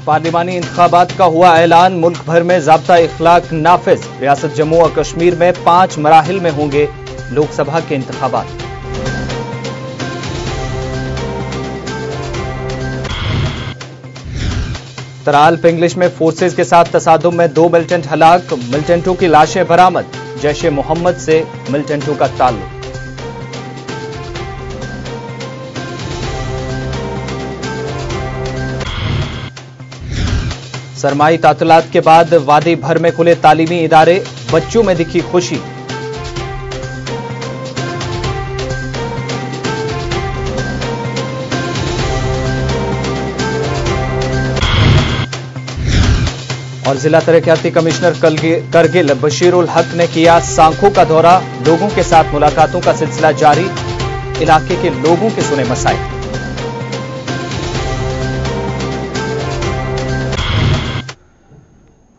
पार्लिमानी इंतखाबात का हुआ ऐलान। मुल्क भर में ज़ाब्ता इखलाक नाफिज। रियासत जम्मू और कश्मीर में 5 मराहिल में होंगे लोकसभा के इंतखाबात। तराल पिंगलिश में फोर्सेज के साथ तसादुम में 2 मिलिटेंट हलाक। मिलिटेंटों की लाशें बरामद। जैश ए मोहम्मद से मिलिटेंटों का ताल्लुक। सरमाई तातुलात के बाद वादी भर में खुले तालीमी इदारे। बच्चों में दिखी खुशी। और जिला तरक्याती कमिश्नर करगिल बशीरुल हक ने किया सांखों का दौरा। लोगों के साथ मुलाकातों का सिलसिला जारी। इलाके के लोगों के सुने मसाइल।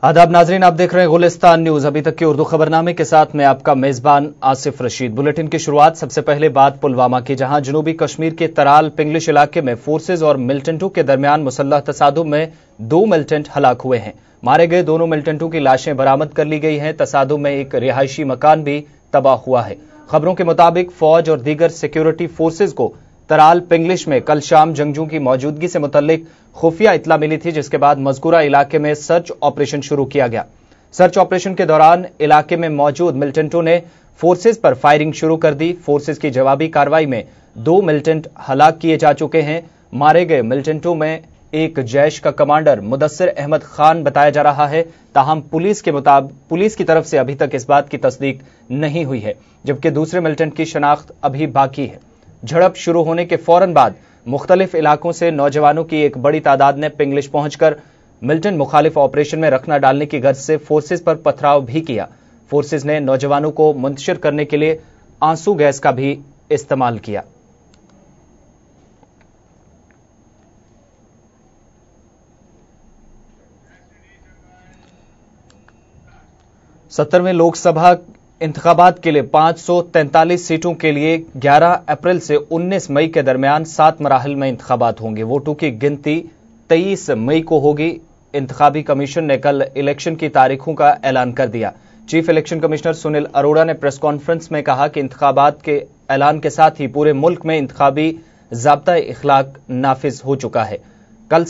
आदाब नाजरीन, आप देख रहे हैं गुलिस्तान न्यूज। अभी तक के उर्दू खबरनामे के साथ मैं आपका मेजबान आसिफ रशीद। बुलेटिन की शुरुआत सबसे पहले बात पुलवामा की, जहां जनूबी कश्मीर के तराल पिंगलिश इलाके में फोर्सेज और मिलिटेंटों के दरमियान मुसल्लह तसादुम में 2 मिलिटेंट हलाक हुए हैं। मारे गए दोनों मिलिटेंटों की लाशें बरामद कर ली गई हैं। तसादुम में एक रिहायशी मकान भी तबाह हुआ है। खबरों के मुताबिक फौज और दीगर सिक्योरिटी फोर्सेज को तराल पिंगलिश में कल शाम जंगजू की मौजूदगी से मुतल्लिक खुफिया इत्तला मिली थी, जिसके बाद मज़कूरा इलाके में सर्च ऑपरेशन शुरू किया गया। सर्च ऑपरेशन के दौरान इलाके में मौजूद मिलिटेंटों ने फोर्सेज पर फायरिंग शुरू कर दी। फोर्सेज की जवाबी कार्रवाई में 2 मिलिटेंट हलाक किए जा चुके हैं। मारे गए मिलिटेंटों में एक जैश का कमांडर मुदस्सिर अहमद खान बताया जा रहा है। ताहम पुलिस की तरफ से अभी तक इस बात की तस्दीक नहीं हुई है, जबकि दूसरे मिलिटेंट की शनाख्त अभी बाकी है। झड़प शुरू होने के फौरन बाद मुख्तलिफ इलाकों से नौजवानों की एक बड़ी तादाद ने पिंगलिश पहुंचकर मिलिटेंट मुखालिफ ऑपरेशन में रखना डालने की गर्ज से फोर्सेज पर पथराव भी किया। फोर्सेज ने नौजवानों को मुंतशिर करने के लिए आंसू गैस का भी इस्तेमाल किया। सत्तरवें लोकसभा इंतखाबात के लिए 543 सीटों के लिए 11 अप्रैल से 19 मई के दरमियान 7 मराहिल में इंतखाबात होंगे। वोटों की गिनती 23 मई को होगी। इंतखाबी कमीशन ने कल इलेक्शन की तारीखों का ऐलान कर दिया। Chief election commissioner Sunil Arora ने प्रेस कॉन्फ्रेंस में कहा कि इंतखाबात के ऐलान के साथ ही पूरे मुल्क में इंतखाबी ज़ाब्ता इखलाक नाफिज हो चुका है। कल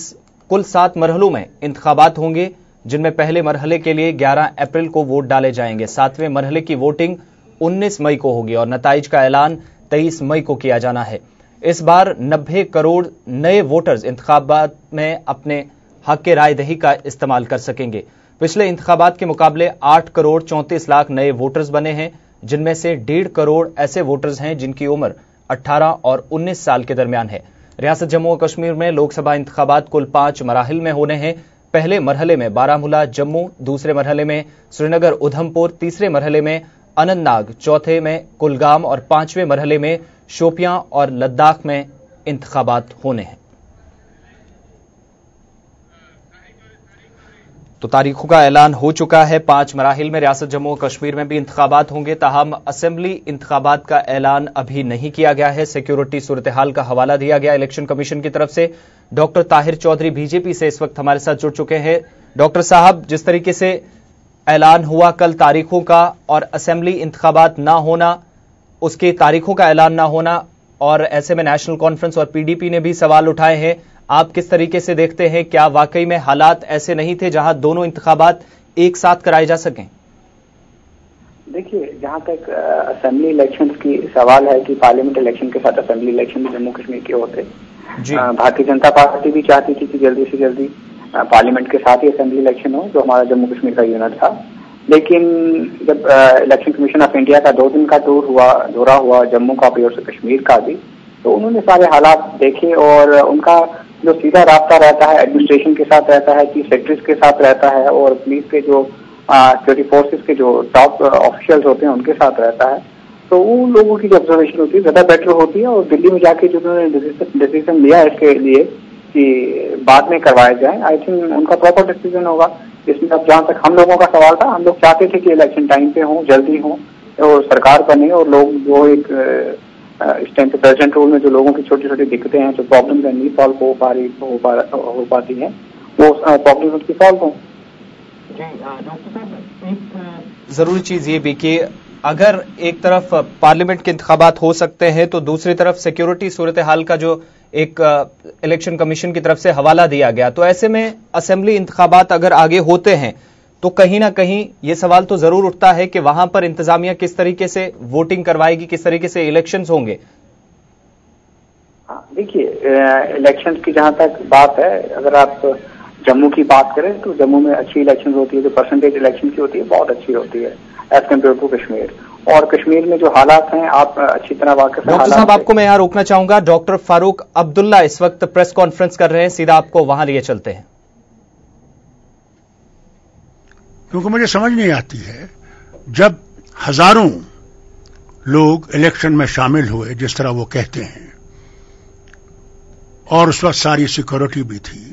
कुल 7 मरहलों में इंतखाबात होंगे, जिनमें पहले मरहले के लिए 11 अप्रैल को वोट डाले जाएंगे। 7वें मरहले की वोटिंग 19 मई को होगी और नताइज का ऐलान 23 मई को किया जाना है। इस बार 90 करोड़ नए वोटर्स इंतखाबात में अपने हक के राय दही का इस्तेमाल कर सकेंगे। पिछले इंतखाबात के मुकाबले 8 करोड़ 34 लाख नए वोटर्स बने हैं, जिनमें से 1.5 करोड़ ऐसे वोटर्स हैं जिनकी उम्र 18 और 19 साल के दरमियान है। रियासत जम्मू और कश्मीर में लोकसभा इंतखाबात कुल 5 मराहिल में होने हैं। पहले मरहले में बारामूला जम्मू, दूसरे मरहले में श्रीनगर उधमपुर, तीसरे मरहले में अनंतनाग, चौथे में कुलगाम और 5वें मरहले में शोपियां और लद्दाख में इंतखाबात होने हैं। तो तारीखों का ऐलान हो चुका है। 5 मराहिल में रियासत जम्मू और कश्मीर में भी इंतखाबात होंगे। ताहम असेंबली इंतखाबात का ऐलान अभी नहीं किया गया है। सिक्योरिटी सूरत हाल का हवाला दिया गया इलेक्शन कमीशन की तरफ से। डॉक्टर ताहिर चौधरी बीजेपी से इस वक्त हमारे साथ जुड़ चुके हैं। डॉक्टर साहब, जिस तरीके से ऐलान हुआ कल तारीखों का और असेंबली इंतखाबात ना होना, उसकी तारीखों का ऐलान ना होना, और ऐसे में नेशनल कॉन्फ्रेंस और पीडीपी ने भी सवाल उठाए हैं, आप किस तरीके से देखते हैं? क्या वाकई में हालात ऐसे नहीं थे जहां दोनों इंतखाबात एक साथ कराए जा सकें? देखिए, जहां तक असेंबली इलेक्शन की सवाल है कि पार्लियामेंट इलेक्शन के साथ असेंबली इलेक्शन भी जम्मू कश्मीर के होते। भारतीय जनता पार्टी भी चाहती थी कि जल्दी से जल्दी पार्लियामेंट के साथ ही असेंबली इलेक्शन हो, जो हमारा जम्मू कश्मीर का यूनिट था। लेकिन जब इलेक्शन कमीशन ऑफ इंडिया का 2 दिन का दौरा हुआ जम्मू का भी और कश्मीर का भी, तो उन्होंने सारे हालात देखे और उनका जो सीधा रास्ता रहता है एडमिनिस्ट्रेशन के साथ रहता है, चीफ सेक्रेटरीज के साथ रहता है और पुलिस के जो सिक्योरिटी फोर्सेज के जो टॉप ऑफिशियल्स होते हैं उनके साथ रहता है। तो उन लोगों की जो ऑब्जर्वेशन होती है ज्यादा बेटर होती है। और दिल्ली में जाके जो उन्होंने डिसीजन लिया इसके लिए कि बाद में करवाया जाए, आई थिंक उनका प्रॉपर डिसीजन होगा। इसमें अब जहाँ तक हम लोगों का सवाल था, हम लोग चाहते थे कि इलेक्शन टाइम पे हो, जल्दी हो और सरकार बने और लोग जो एक इस टाइम पे प्रेजेंट रूल में जो लोगों की छोटी छोटी दिक्कतें हैं, जो प्रॉब्लम है, नहीं सॉल्व हो पाती हैं, وہ پبلک اس کی فالٹ ہوں. ڈاکٹر صاحب ایک ضروری چیز یہ بھی کہ اگر ایک طرف پارلیمنٹ کے انتخابات ہو سکتے ہیں تو دوسری طرف سیکیورٹی صورتحال کا جو ایک الیکشن کمیشن کی طرف سے حوالہ دیا گیا، تو ایسے میں اسمبلی انتخابات اگر آگے ہوتے ہیں تو کہیں نہ کہیں یہ سوال تو ضرور اٹھتا ہے کہ وہاں پر انتظامیہ کس طریقے سے ووٹنگ کروائے گی، کس طریقے سے الیکشنز ہوں گے. دیکھیے الیکشن کی جہاں تک بات ہے، اگر آپ جموں کی بات کریں تو جموں میں اچھی الیکشن ہوتی ہے، جو پرسنٹیج الیکشن کی ہوتی ہے بہت اچھی ہوتی ہے ایز کمپیئر ٹو کشمیر. اور کشمیر میں جو حالات ہیں آپ اچھی طرح واقف ہیں. ڈاکٹر صاحب آپ کو میں یہاں روکنا چاہوں گا، ڈاکٹر فاروق عبداللہ اس وقت پریس کانفرنس کر رہے ہیں، سیدھا آپ کو وہاں لیے چلتے ہیں. کیونکہ مجھے سمجھ نہیں آتی ہے جب ہزاروں لوگ الیکشن میں شامل ہوئے جس طرح وہ کہتے ہیں، اور اس وقت ساری سیکورٹی بھی تھی،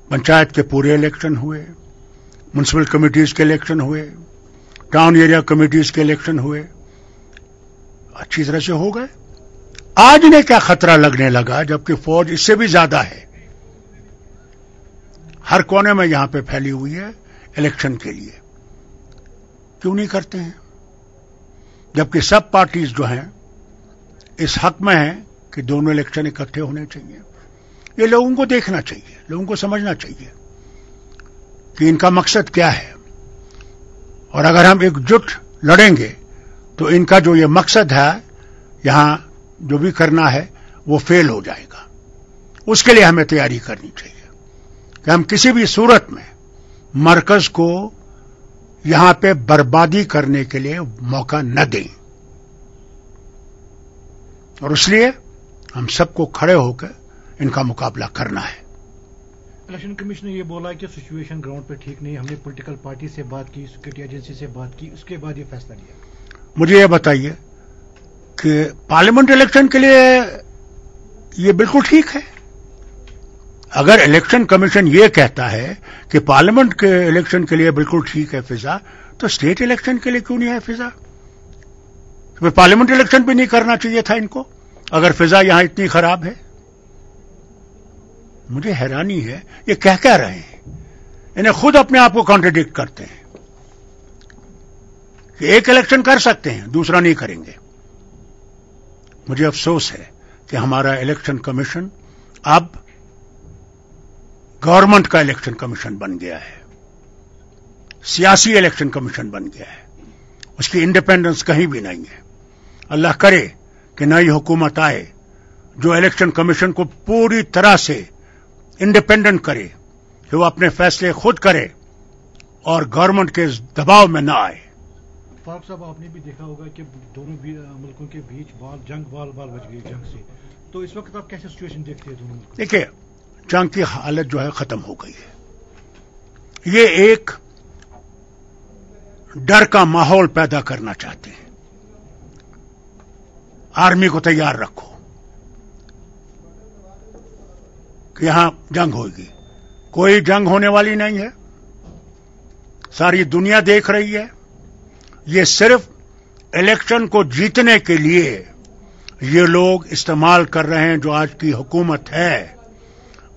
پنچایت کے پورے الیکشن ہوئے، میونسپل کمیٹیز کے الیکشن ہوئے، ٹاؤن ایریا کمیٹیز کے الیکشن ہوئے، اچھی طرح سے ہو گئے. آج انہیں کیا خطرہ لگنے لگا جبکہ فوج اس سے بھی زیادہ ہے، ہر کونے میں یہاں پہ پھیلی ہوئی ہے الیکشن کے لیے؟ کیوں نہیں کرتے ہیں؟ جبکہ سب پارٹیز جو ہیں اس حق میں ہیں کہ دونوں الیکشن اکٹھے ہونے چاہیے. یہ لوگوں کو دیکھنا چاہیے، لوگوں کو سمجھنا چاہیے کہ ان کا مقصد کیا ہے، اور اگر ہم ایک جٹ لڑیں گے تو ان کا جو یہ مقصد ہے یہاں جو بھی کرنا ہے وہ فیل ہو جائے گا. اس کے لیے ہمیں تیاری کرنی چاہیے کہ ہم کسی بھی صورت میں مرکز کو یہاں پہ بربادی کرنے کے لیے موقع نہ دیں، اور اس لیے ہم سب کو کھڑے ہو کر ان کا مقابلہ کرنا ہے. الیکشن کمیشن نے یہ بولا کہ سچویشن گراؤنڈ پہ ٹھیک نہیں، ہم نے پولیٹیکل پارٹی سے بات کی، سیکورٹی ایجنسی سے بات کی، اس کے بعد یہ فیصلہ لیا. مجھے یہ بتائیے کہ پارلیمنٹ الیکشن کے لیے یہ بالکل ٹھیک ہے. اگر الیکشن کمیشن یہ کہتا ہے کہ پارلیمنٹ کے الیکشن کے لیے بالکل ٹھیک ہے فضا، تو اسٹیٹ الیکشن کے لیے کیوں نہیں ہے فضا؟ پارلیمنٹ الیکشن بھی نہیں کرنا چاہیے تھا ان کو اگر فضا یہاں اتنی خراب ہے. مجھے حیرانی ہے یہ کہہ رہے ہیں، انہیں خود اپنے آپ کو کانٹرڈکٹ کرتے ہیں کہ ایک الیکشن کر سکتے ہیں دوسرا نہیں کریں گے. مجھے افسوس ہے کہ ہمارا الیکشن کمیشن اب گورنمنٹ کا الیکشن کمیشن بن گیا ہے، سیاسی الیکشن کمیشن بن گیا ہے، اس کی انڈیپینڈنس کہیں بھی نہیں ہے. اللہ کرے کہ نئی حکومت آئے جو الیکشن کمیشن کو پوری طرح سے انڈیپینڈنٹ کرے، کہ وہ اپنے فیصلے خود کرے اور گورنمنٹ کے دباؤ میں نہ آئے. فاروق صاحب آپ نے بھی دیکھا ہوگا کہ دونوں ملکوں کے بیچ بال بچ گئی جنگ سے، تو اس وقت آپ کیسے سچویشن دیکھتے ہیں دونوں ملکوں؟ دیکھیے جنگ کی حالت جو ہے ختم ہو گئی ہے. یہ ایک ڈر کا ماحول پیدا کرنا چاہتے ہیں، آرمی کو تیار رکھو کہ یہاں جنگ ہوگی. کوئی جنگ ہونے والی نہیں ہے، ساری دنیا دیکھ رہی ہے. یہ صرف الیکشن کو جیتنے کے لیے یہ لوگ استعمال کر رہے ہیں. جو آج کی حکومت ہے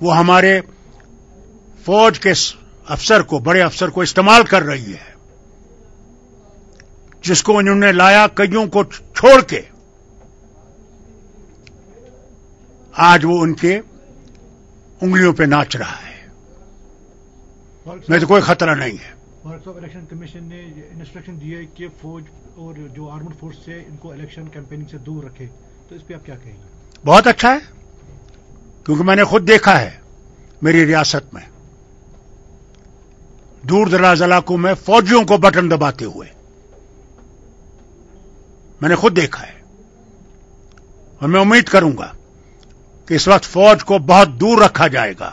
وہ ہمارے فوج کے افسر کو، بڑے افسر کو استعمال کر رہی ہے، جس کو انہوں نے لایا کئیوں کو چھوڑ کے. آج وہ ان کے انگلیوں پہ ناچ رہا ہے. میں تو کوئی خطرہ نہیں ہے. الیکشن کمیشن نے انسٹرکشن دی ہے کہ فوج اور جو آرمڈ فورس سے ان کو الیکشن کیمپیننگ سے دور رکھے، تو اس پہ آپ کیا کہیں گے؟ بہت اچھا ہے، کیونکہ میں نے خود دیکھا ہے میری ریاست میں دور دراز علاقوں میں فوجیوں کو بٹن دباتے ہوئے میں نے خود دیکھا ہے. اور میں امید کروں گا کہ اس وقت فوج کو بہت دور رکھا جائے گا.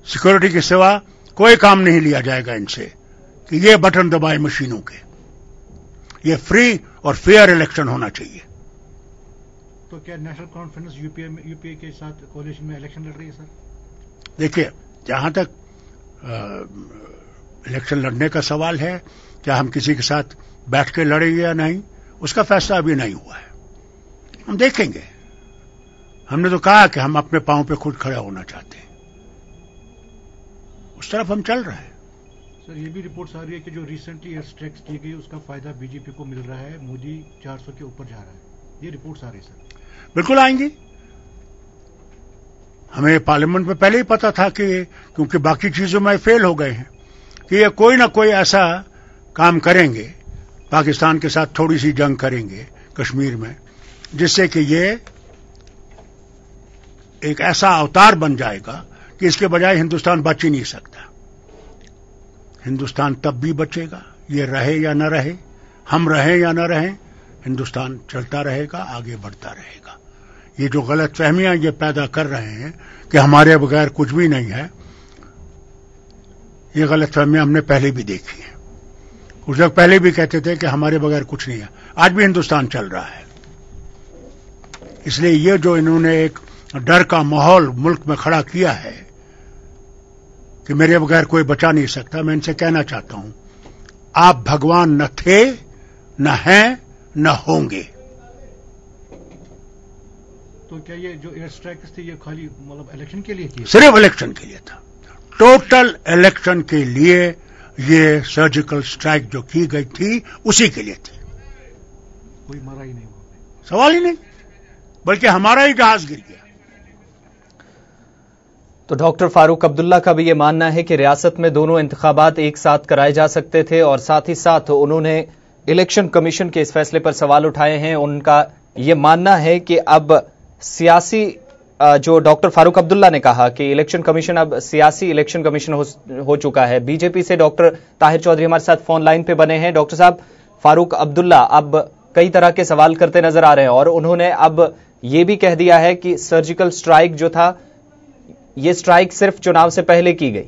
سیکورٹی کے سوا کوئی کام نہیں لیا جائے گا ان سے کہ یہ بٹن دبائے مشینوں کے. یہ فری اور فیئر الیکشن ہونا چاہیے. تو کیا نیشنل کانفرنس یو پی اے کے ساتھ کولیشن میں الیکشن لڑ رہی ہے سر؟ دیکھیے جہاں تک الیکشن لڑنے کا سوال ہے، کیا ہم کسی کے ساتھ بیٹھ کے لڑیں گے یا نہیں، اس کا فیصلہ ابھی نہیں ہوا ہے. ہم دیکھیں گے ہم نے تو کہا کہ ہم اپنے پاؤں پہ خود کھڑا ہونا چاہتے ہیں، اس طرف ہم چل رہے ہیں. سر یہ بھی رپورٹس آ رہی ہے کہ جو ریسنٹلی ایئر اسٹرائکس کی گئی اس کا فائدہ بی جے پی کو مل رہا ہے، مودی 400 کے اوپر جا رہا ہے، یہ رپورٹس آ رہی ہے سر. بالکل آئیں گی. ہمیں پارلیمنٹ میں پہلے ہی پتا تھا کہ کیونکہ باقی چیزوں میں فیل ہو گئے ہیں کہ یہ کوئی نہ کوئی ایسا کام کریں گے، پاکستان کے ساتھ تھوڑی سی جنگ کریں گے کشمیر میں، جس سے کہ یہ ایک ایسا اوتار بن جائے گا کہ اس کے بجائے ہندوستان بچ ہی نہیں سکتا. ہندوستان تب بھی بچے گا، یہ رہے یا نہ رہے، ہم رہیں یا نہ رہیں، ہندوستان چلتا رہے گا، آگے بڑھتا رہے گا. یہ جو غلط فہمیاں یہ پیدا کر رہے ہیں کہ ہمارے بغیر کچھ بھی نہیں ہے، یہ غلط فہمیاں ہم نے پہلے بھی دیکھی ہیں. کچھ لوگ پہلے بھی کہتے تھے کہ ہمارے بغیر کچھ نہیں ہے، آج بھی ہندوستان چل رہا ہے. اس لیے یہ جو انہوں نے ایک ڈر کا ماحول ملک میں کھڑا کیا ہے کہ میرے بغیر کوئی بچا نہیں سکتا، میں ان سے کہنا چاہتا ہوں آپ بھگوان نہ تھے، نہ ہیں، نہ ہوں گے. تو کیا یہ جو ایئر اسٹرائکس تھی یہ خالی مطلب الیکشن کے لیے تھی؟ صرف الیکشن کے لیے تھا، ٹوٹل الیکشن کے لیے یہ سرجیکل اسٹرائک جو کی گئی تھی اسی کے لیے تھی. کوئی مرا ہی نہیں ہوا، سوال ہی نہیں، بلکہ ہمارا ہی جہاز گر گیا. تو ڈاکٹر فاروق عبداللہ کا بھی یہ ماننا ہے کہ ریاست میں دونوں انتخابات ایک ساتھ کرائے جا سکتے تھے، اور ساتھ ہی ساتھ انہوں نے الیکشن کمیشن کے اس فیصلے پر سوال اٹھائے ہیں. ان کا یہ ماننا ہے کہ اب سیاسی، جو ڈاکٹر فاروق عبداللہ نے کہا کہ الیکشن کمیشن اب سیاسی الیکشن کمیشن ہو چکا ہے. بی جے پی سے ڈاکٹر طاہر چودھری ہمارے ساتھ فون لائن پہ بنے ہیں. ڈاکٹر صاحب، فاروق عبداللہ اب کئی طرح کے سوال کرتے نظر آ رہے ہیں، اور انہوں نے اب یہ بھی کہہ دیا ہے کہ سرجیکل اسٹرائک جو تھا یہ اسٹرائک صرف چناؤ سے پہلے کی گئی.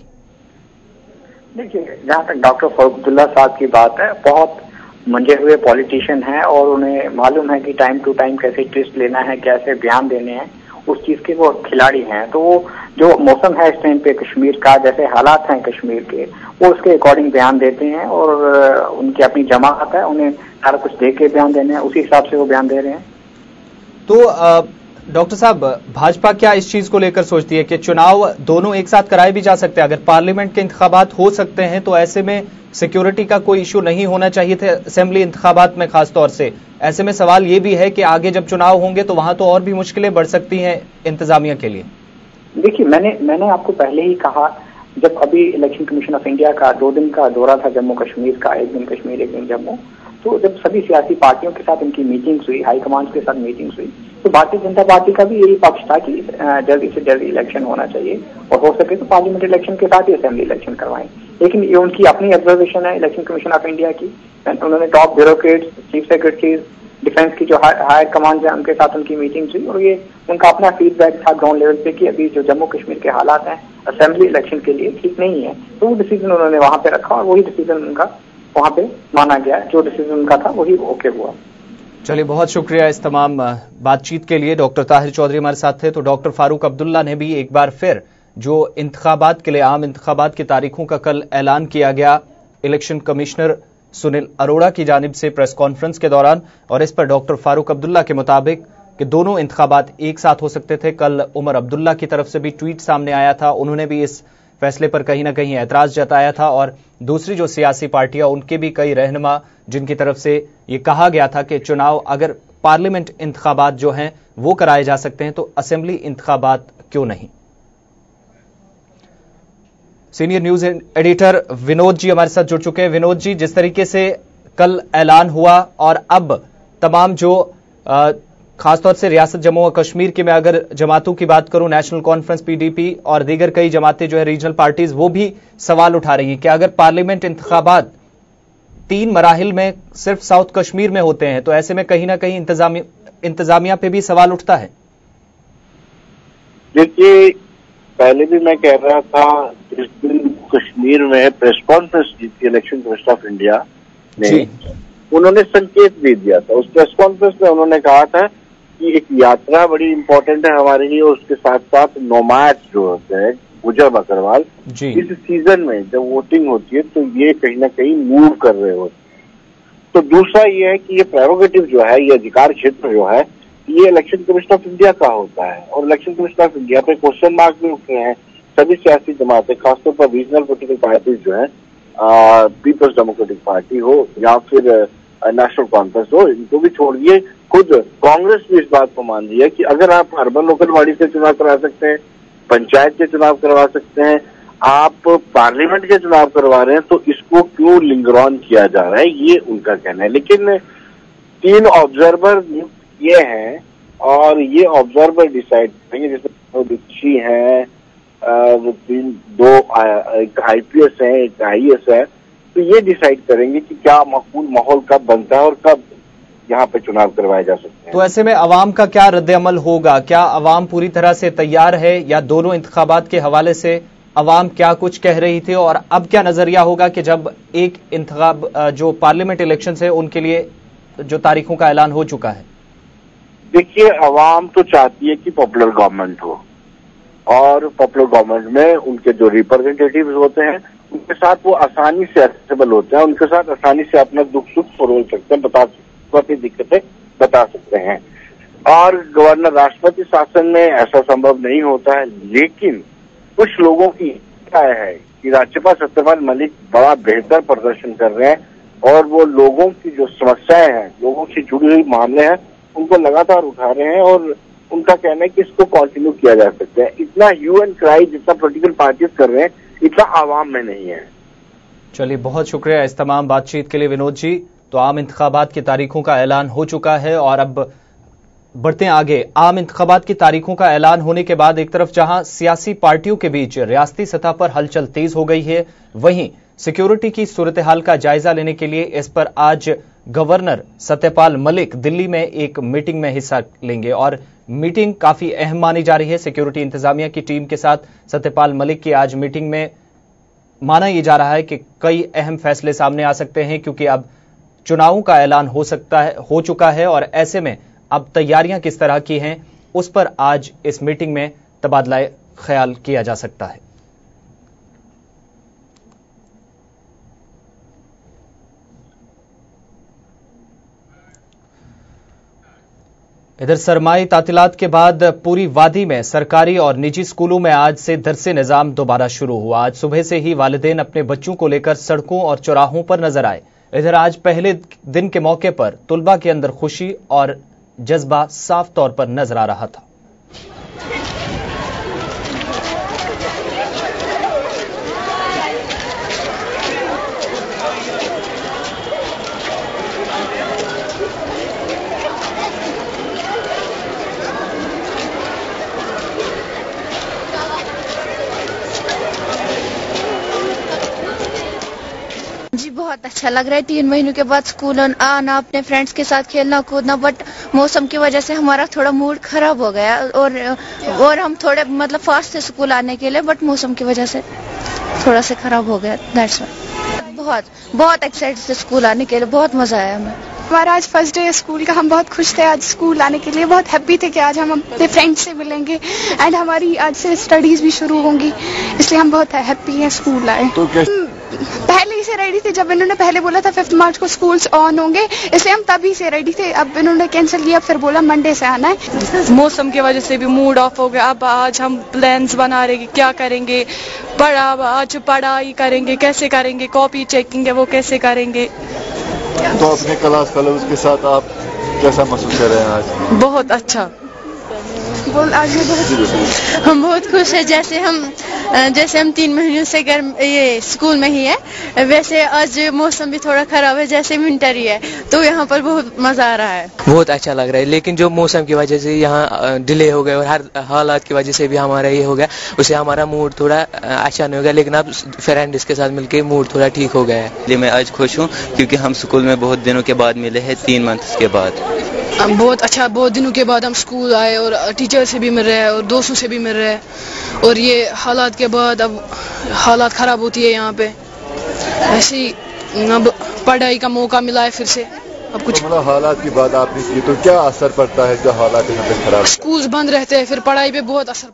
دیکھیے، جہاں تک ڈاکٹر فاروق عبداللہ صاحب کی بات ہے، بہت منجے ہوئے پولیٹیشین ہیں اور انہیں معلوم ہے کہ ٹائم ٹو ٹائم کیسے ٹویسٹ لینا ہے، کیسے بیان دینے ہیں، اس چیز کے وہ کھلاڑی ہیں. تو وہ جو موسم ہے اس ٹائم پہ کشمیر کا، جیسے حالات ہیں کشمیر کے، وہ اس کے اکارڈنگ بیان دیتے ہیں، اور ان کی اپنی جماعت ہے، انہیں سارا کچھ دے کے بیان دینے ہیں، اسی حساب سے وہ بیان دے رہے ہیں. تو ڈاکٹر صاحب، بھاجپا کیا اس چیز کو لے کر سوچتی ہے کہ چناؤ دونوں ایک ساتھ کرائے بھی جا سکتے ہیں؟ اگر پارلیمنٹ کے انتخابات ہو سکتے ہیں تو ایسے میں سیکیورٹی کا کوئی ایشو نہیں ہونا چاہیے تھا، اسمبلی انتخابات میں خاص طور سے. ایسے میں سوال یہ بھی ہے کہ آگے جب چناؤ ہوں گے تو وہاں تو اور بھی مشکلیں بڑھ سکتی ہیں انتظامیہ کے لیے. دیکھیے، میں نے آپ کو پہلے ہی کہا، جب ابھی الیکشن کمیشن آف انڈیا کا 2 دن کا دورہ تھا جموں کشمیر کا، 1 دن کشمیر 1 دن جموں، تو جب سبھی سیاسی پارٹیوں کے ساتھ ان کی میٹنگز ہوئی، ہائی کمانڈ کے ساتھ میٹنگز ہوئی، تو بھارتیہ جنتا پارٹی کا بھی یہی پکش تھا کہ جلدی سے جلدی الیکشن ہونا چاہیے، اور ہو سکے تو پارلیمنٹ الیکشن کے ساتھ ہی اسمبلی الیکشن کروائیں. لیکن یہ ان کی اپنی آبزرویشن ہے الیکشن کمیشن آف انڈیا کی. انہوں نے top bureaucrats, chief secretaries, defence کی جو ہائر کمانڈ ہے ان کے ساتھ ان کی میٹنگز ہوئی، اور یہ ان کا اپنا فیڈ بیک تھا گراؤنڈ لیول پہ کہ ابھی جو جموں کشمیر کے حالات ہیں اسمبلی الیکشن کے لیے ٹھیک نہیں ہے. تو وہ ڈیسیزن انہوں نے وہاں پہ رکھا، اور وہی ڈیسیزن ان کا وہاں پہ مانا گیا، جو ڈیسیزن ان کا تھا وہی اوکے ہوا. چلیے، بہت شکریہ اس تمام بات چیت کے لیے. ڈاکٹر طاہر چودھری ہمارے ساتھ تھے. تو ڈاکٹر فاروق عبداللہ نے بھی ایک بار پھر جو انتخابات کے لیے عام انتخابات کی تاریخوں کا کل اعلان کیا گیا الیکشن کمشنر سنیل اروڑا کی جانب سے پریس کانفرنس کے دوران، اور اس پر ڈاکٹر فاروق عبداللہ کے مطابق کہ دونوں انتخابات ایک ساتھ ہو سکتے تھے. کل عمر عبداللہ کی طرف سے بھی ٹویٹ سامنے آیا تھا، انہوں نے بھی اس فیصلے پر کہیں نہ کہیں اعتراض جتایا تھا، اور دوسری جو سیاسی پارٹیاں ان کے بھی کئی رہنما جن کی طرف سے یہ کہا گیا تھا کہ چناؤ اگر پارلیمنٹ انتخابات جو ہیں وہ کرائے جا سکتے ہیں تو اسمبلی انتخابات کیوں نہیں. سینئر نیوز ایڈیٹر ونود جی ہمارے ساتھ جڑ چکے ہیں. ونود جی، جس طریقے سے کل اعلان ہوا اور اب تمام جو خاص طور سے ریاست جموں و کشمیر کی میں اگر جماعتوں کی بات کروں، national conference, P D P اور دیگر کئی جماعتیں جو ہے ریجنل پارٹیز، وہ بھی سوال اٹھا رہی ہیں کہ اگر پارلیمنٹ انتخابات 3 مراحل میں صرف ساؤتھ کشمیر میں ہوتے ہیں تو ایسے میں کہیں نہ کہیں انتظامیہ پہ بھی سوال اٹھتا ہے. دیکھیے، پہلے بھی میں کہہ رہا تھا، اس دن کشمیر میں پریس کانفرنس کی تھی الیکشن کمیشن آف انڈیا نے، انہوں نے سنکیت دے دیا تھا. اس پریس کانفرنس میں انہوں نے کہا تھا کہ ایک یاترا بڑی امپورٹنٹ ہے ہمارے لیے، اور اس کے ساتھ ساتھ نومائڈ جو ہوتے ہیں گجر بکروال، اس سیزن میں جب ووٹنگ ہوتی ہے تو یہ کہیں نہ کہیں موو کر رہے ہوتے ہیں. تو دوسرا یہ ہے کہ یہ پریروگیٹو جو ہے، یہ ادھیکار چھیتر جو ہے، ये इलेक्शन कमीशन ऑफ इंडिया का होता है, और इलेक्शन कमीशन ऑफ इंडिया पे क्वेश्चन मार्क भी उठे हैं। सभी सियासी जमातें, खासतौर पर रीजनल पोलिटिकल पार्टीज जो है, पीपल्स डेमोक्रेटिक पार्टी हो या फिर नेशनल कॉन्फ्रेंस हो, इनको भी छोड़िए, खुद कांग्रेस भी इस बात को मान रही है कि अगर आप अर्बन लोकल बॉडी से चुनाव करवा सकते हैं, पंचायत के चुनाव करवा सकते हैं, आप पार्लियामेंट के चुनाव करवा रहे हैं, तो इसको क्यों लिंगर ऑन किया जा रहा है, ये उनका कहना है। लेकिन 3 ऑब्जर्वर ये हैं और ये ऑब्जर्वर डिसाइड करेंगे, जैसे दीक्षी हैं, 2 एक IPS है, एक IAS है, तो ये डिसाइड करेंगे कि क्या मकबूल माहौल कब बनता है और कब यहाँ पे चुनाव करवाए जा सकते हैं। तो ऐसे में अवाम का क्या रद्द-ए-अमल होगा? क्या अवाम पूरी तरह से तैयार है, या दोनों इंतखाबात के हवाले से अवाम क्या कुछ कह रही थी और अब क्या नजरिया होगा कि जब एक इंतखाब जो पार्लियामेंट इलेक्शन है उनके लिए जो तारीखों का ऐलान हो चुका है? देखिए, अवाम तो चाहती है कि पॉपुलर गवर्नमेंट हो, और पॉपुलर गवर्नमेंट में उनके जो रिप्रेजेंटेटिव्स होते हैं उनके साथ वो आसानी से एक्सेसिबल होते हैं, उनके साथ आसानी से अपना दुख सुख फरोल सकते हैं, बता सकते हैं, अपनी दिक्कतें बता सकते हैं। और गवर्नर राष्ट्रपति शासन में ऐसा संभव नहीं होता है, लेकिन कुछ लोगों की राय है कि राज्यपाल सत्यपाल मलिक बड़ा बेहतर प्रदर्शन कर रहे हैं, और वो लोगों की जो समस्याएं हैं, लोगों से जुड़ी हुई मामले हैं, उनको लगातार उठा रहे हैं, और उनका कहना है कि इसको कंटिन्यू किया जा सकता है। इतना ह्यू एंड क्राई जितना पॉलिटिकल पार्टीज कर रहे हैं, इतना आवाम में नहीं है। चलिए, बहुत शुक्रिया इस तमाम बातचीत के लिए विनोद जी। तो आम इंतखाबात की तारीखों का ऐलान हो चुका है, और अब बढ़ते हैं आगे। आम इंतखाबात की तारीखों का ऐलान होने के बाद एक तरफ जहां सियासी पार्टियों के बीच रियासती सतह पर हलचल तेज हो गई है, वहीं सिक्योरिटी की सूरत हाल का जायजा लेने के लिए इस पर आज गवर्नर सत्यपाल मलिक दिल्ली में एक मीटिंग में हिस्सा लेंगे, और मीटिंग काफी अहम मानी जा रही है। सिक्योरिटी इंतजामिया की टीम के साथ सत्यपाल मलिक की आज मीटिंग में माना यह जा रहा है कि कई अहम फैसले सामने आ सकते हैं, क्योंकि अब चुनावों का ऐलान हो चुका है, और ऐसे में अब तैयारियां किस तरह की हैं उस पर आज इस मीटिंग में तबादला ख्याल किया जा सकता है। इधर सरमाई तातीलात के बाद पूरी वादी में सरकारी और निजी स्कूलों में आज से दरसे निजाम दोबारा शुरू हुआ। आज सुबह से ही वालिदैन अपने बच्चों को लेकर सड़कों और चौराहों पर नजर आए। इधर आज पहले दिन के मौके पर तुलबा के अंदर खुशी और जज्बा साफ तौर पर नजर आ रहा था। बहुत अच्छा लग रहा है 3 महीनों के बाद स्कूल आना, अपने फ्रेंड्स के साथ खेलना कूदना, बट मौसम की वजह से हमारा थोड़ा मूड खराब हो गया, और हम थोड़े मतलब फास्ट थे स्कूल आने के लिए, बट मौसम की वजह से थोड़ा सा खराब हो गया। दैट्स व्हाई बहुत एक्साइटेड थे स्कूल आने के लिए, बहुत मजा आया हमें। हमारा आज फर्स्ट डे है स्कूल का, हम बहुत खुश थे आज स्कूल आने के लिए, बहुत हैप्पी थे कि आज हम अपने फ्रेंड्स से मिलेंगे, एंड हमारी आज से स्टडीज भी शुरू होंगी, इसलिए हम बहुत हैप्पी हैं स्कूल आए। तो पहले ही से रेडी थे, जब इन्होंने पहले बोला था 5 मार्च को स्कूल्स ऑन होंगे, इसलिए हम तभी से रेडी थे। अब इन्होंने कैंसिल किया, फिर बोला मंडे से आना है। मौसम की वजह से भी मूड ऑफ हो गया। अब आज हम प्लान्स बना रहे हैं क्या करेंगे, आज पढ़ाई करेंगे, कैसे करेंगे, कॉपी चेकिंग है वो कैसे करेंगे। तो अपने क्लास फेलोज के साथ आप कैसा महसूस कर रहे हैं आज? बहुत अच्छा। हम बहुत खुश है, जैसे हम 3 महीनों से ये स्कूल में ही है, वैसे आज मौसम भी थोड़ा खराब है, जैसे विंटर ही है, तो यहाँ पर बहुत मजा आ रहा है। बहुत अच्छा लग रहा है, लेकिन जो मौसम की वजह से यहाँ डिले हो गया और हर हालात की वजह से भी हमारा ये हो गया, उससे हमारा मूड थोड़ा अच्छा नहीं हो गया, लेकिन अब फ्रेंड्स के साथ मिलकर मूड थोड़ा ठीक हो गया है। इसलिए मैं आज खुश हूँ क्योंकि हम स्कूल में बहुत दिनों के बाद मिले हैं, 3 मंथ्स के बाद। बहुत अच्छा, बहुत दिनों के बाद हम स्कूल आए और टीचर से भी मिल रहे हैं और दोस्तों से भी मिल रहे हैं, और ये हालात के बाद अब हालात खराब होती है यहाँ पे, ऐसे ही अब पढ़ाई का मौका मिला है फिर से। अब कुछ हालात की बात आपने की, तो क्या असर पड़ता है जो हालात यहाँ पे खराब? स्कूल्स बंद रहते हैं, फिर पढ़ाई पे बहुत असर।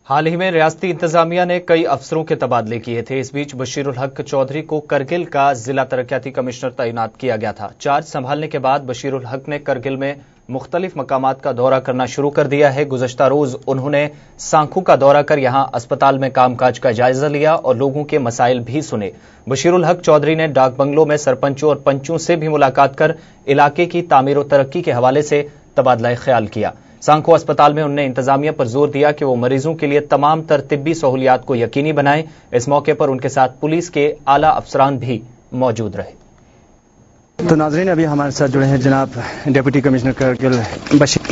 हाल ही में रियासती इंतजामिया ने कई अफसरों के तबादले किए थे। इस बीच बशीरुल हक चौधरी को करगिल का जिला तरक्याती कमिश्नर तैनात किया गया था। चार्ज संभालने के बाद बशीरुल हक ने करगिल में मुख्तलिफ मकामात का दौरा करना शुरू कर दिया है। गुज़श्ता रोज उन्होंने सांखू का दौरा कर यहां अस्पताल में कामकाज का जायजा लिया और लोगों के मसाइल भी सुने। बशीरुल हक चौधरी ने डाक बंगलों में सरपंचों और पंचों से भी मुलाकात कर इलाके की तामीर और तरक्की के हवाले से तबादला ख्याल किया। सांखू अस्पताल में उन्होंने इंतजामिया पर जोर दिया कि वो मरीजों के लिए तमाम तर तिब्बी सहूलियात को यकीनी बनाएं। इस मौके पर उनके साथ पुलिस के आला अफसरान भी मौजूद रहे। तो नाज़रीन, अभी हमारे साथ जुड़े हैं जनाब डिप्टी कमिश्नर करगिल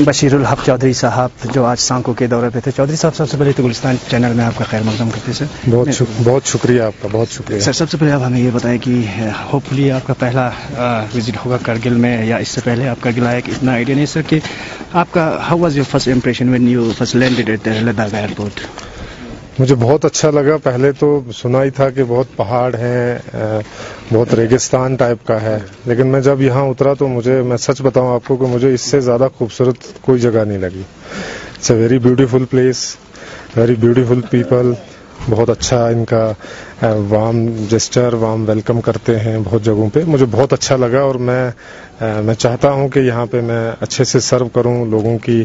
बशीरुल हक चौधरी साहब, जो आज सांको के दौरे पे थे। चौधरी साहब, सबसे पहले तो गुलिस्तान चैनल में आपका खैर मकदम करते हैं सर। बहुत शुक्रिया आपका, बहुत शुक्रिया सर। सबसे पहले आप हमें ये बताएं कि होपफुली आपका पहला विजिट होगा करगिल में, या इससे पहले आप करगिल आए, इतना आइडिया नहीं सर कि आपका how was your first impression when you first landed eight Ladakh airport? मुझे बहुत अच्छा लगा। पहले तो सुना ही था कि बहुत पहाड़ हैं, बहुत रेगिस्तान टाइप का है, लेकिन मैं जब यहाँ उतरा तो मैं सच बताऊं आपको कि मुझे इससे ज्यादा खूबसूरत कोई जगह नहीं लगी। It's a very beautiful place, very beautiful people. बहुत अच्छा इनका वार्म जेस्चर, वार्म वेलकम करते हैं बहुत जगहों पे। मुझे बहुत अच्छा लगा और मैं चाहता हूं कि यहाँ पे मैं अच्छे से सर्व करूं लोगों की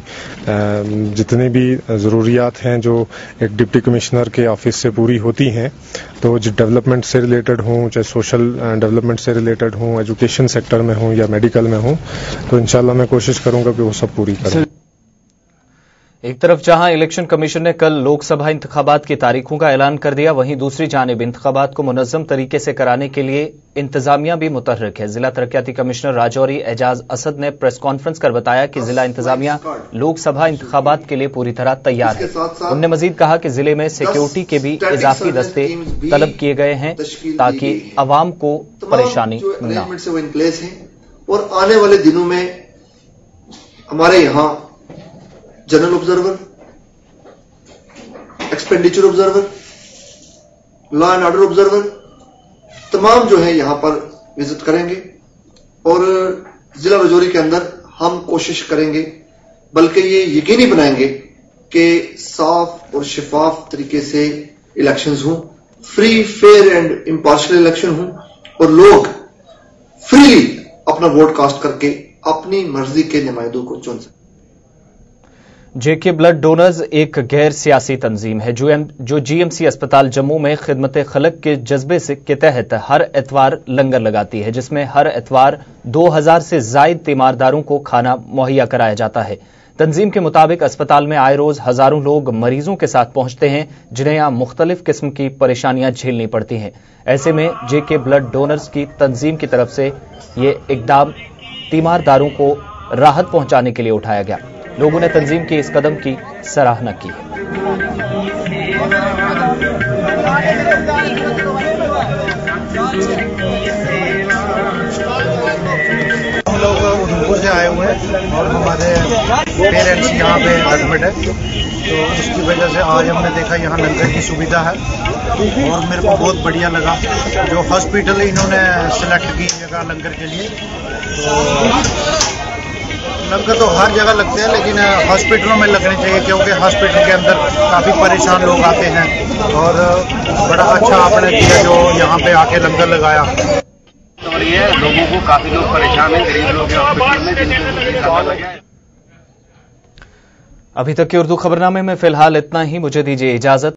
जितनी भी ज़रूरियात हैं जो एक डिप्टी कमिश्नर के ऑफिस से पूरी होती हैं, तो जो डेवलपमेंट से रिलेटेड हों, चाहे सोशल डेवलपमेंट से रिलेटेड हों, एजुकेशन सेक्टर में हों या मेडिकल में हों, तो इंशाल्लाह मैं कोशिश करूंगा कि वो सब पूरी करूं। एक तरफ जहां इलेक्शन कमीशन ने कल लोकसभा इंतखाबात की तारीखों का ऐलान कर दिया, वहीं दूसरी जानिब इंतखाबात को मुनज़्ज़म तरीके से कराने के लिए इंतजामिया भी मुतहर्रिक है। जिला तरक्याती कमिश्नर राजौरी एजाज असद ने प्रेस कॉन्फ्रेंस कर बताया कि जिला इंतजामिया लोकसभा इंतखाबात के लिए पूरी तरह तैयार है। उन्होंने मजीद कहा कि जिले में सिक्योरिटी के भी इजाफी दस्ते तलब किए गए हैं ताकि अवाम को परेशानी न हो। और आने वाले दिनों में हमारे यहाँ general observer, expenditure observer, law and order observer, तमाम जो है यहां पर विजिट करेंगे और जिला राजौरी के अंदर हम कोशिश करेंगे, बल्कि ये यकीनी बनाएंगे कि साफ और शफाफ तरीके से इलेक्शंस हों, free, fair and impartial election हों और लोग फ्रीली अपना वोट कास्ट करके अपनी मर्जी के नुमाइंदों को चुन सकें। जेके ब्लड डोनर्स एक गैर सियासी तंजीम है जो जीएमसी अस्पताल जम्मू में खिदमत खलक के जज्बे के तहत हर एतवार लंगर लगाती है, जिसमें हर एतवार 2000 से जायद तीमारदारों को खाना मुहैया कराया जाता है। तंजीम के मुताबिक अस्पताल में आए रोज हजारों लोग मरीजों के साथ पहुंचते हैं, जिन्हें यहां मुख्तलिफ किस्म की परेशानियां झेलनी पड़ती हैं। ऐसे में जेके ब्लड डोनर्स की तंजीम की तरफ से ये इकदाम तीमारदारों को राहत पहुंचाने के लिए उठाया गया। लोगों ने तंजीम के इस कदम की सराहना की है। हम लोग उधमपुर से आए हुए हैं और हमारे पेरेंट्स यहाँ पे एडमिट है, तो उसकी वजह से आज हमने देखा यहाँ लंगर की सुविधा है और मेरे को बहुत बढ़िया लगा। जो हॉस्पिटल इन्होंने सेलेक्ट की जगह लंगर के लिए, तो लंगर तो हर जगह लगते हैं लेकिन हॉस्पिटलों में लगने चाहिए, क्योंकि हॉस्पिटल के अंदर काफ़ी परेशान लोग आते हैं और बड़ा अच्छा आपने किया जो यहाँ पे आके लंगर लगाया। तो ये लोगों को काफ़ी लोग परेशान हैं, गरीब लोग हॉस्पिटल में। अभी तक के उर्दू खबरनामे में फिलहाल इतना ही। मुझे दीजिए इजाजत।